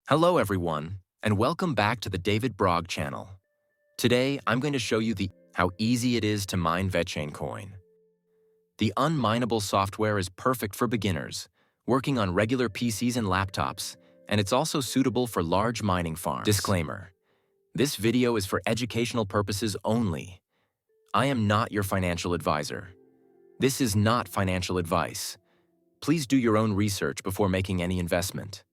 Hello everyone, and welcome back to the David Brog channel. Today, I'm going to show you how easy it is to mine VeChain coin. The Unmineable software is perfect for beginners, working on regular PCs and laptops, and it's also suitable for large mining farms. Disclaimer: this video is for educational purposes only. I am not your financial advisor. This is not financial advice. Please do your own research before making any investment.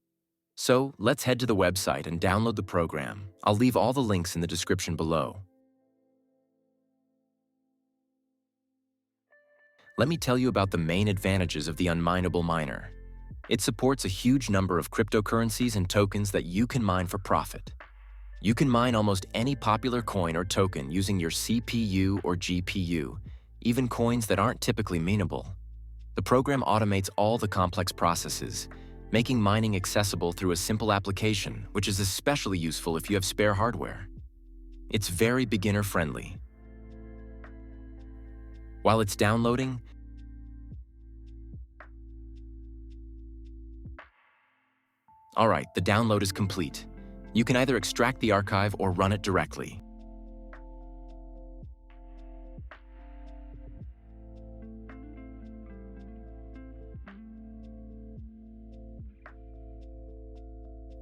So, let's head to the website and download the program. I'll leave all the links in the description below. Let me tell you about the main advantages of the Unmineable miner. It supports a huge number of cryptocurrencies and tokens that you can mine for profit. You can mine almost any popular coin or token using your CPU or GPU, even coins that aren't typically mineable. The program automates all the complex processes, making mining accessible through a simple application, which is especially useful if you have spare hardware. It's very beginner-friendly. While it's downloading, alright, the download is complete. You can either extract the archive or run it directly.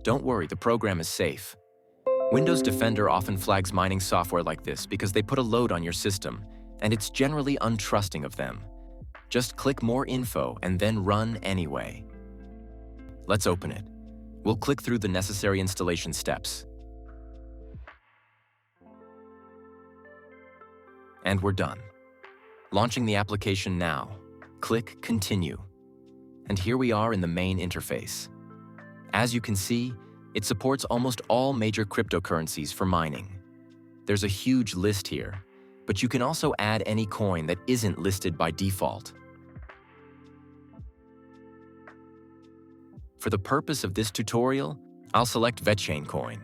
Don't worry, the program is safe. Windows Defender often flags mining software like this because they put a load on your system, and it's generally untrusting of them. Just click More Info and then run anyway. Let's open it. We'll click through the necessary installation steps. And we're done. Launching the application now. Click Continue. And here we are in the main interface. As you can see, it supports almost all major cryptocurrencies for mining. There's a huge list here, but you can also add any coin that isn't listed by default. For the purpose of this tutorial, I'll select VeChain coin.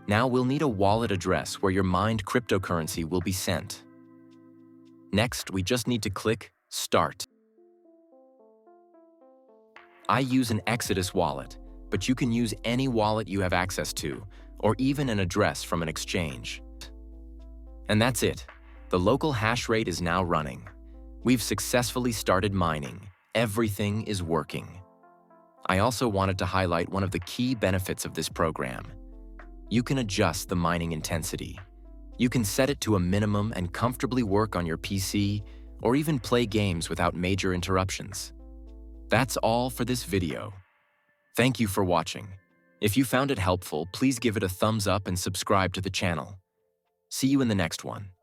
Now we'll need a wallet address where your mined cryptocurrency will be sent. Next, we just need to click Start. I use an Exodus wallet, but you can use any wallet you have access to, or even an address from an exchange. And that's it. The local hash rate is now running. We've successfully started mining. Everything is working. I also wanted to highlight one of the key benefits of this program. You can adjust the mining intensity. You can set it to a minimum and comfortably work on your PC, or even play games without major interruptions. That's all for this video. Thank you for watching. If you found it helpful, please give it a thumbs up and subscribe to the channel. See you in the next one.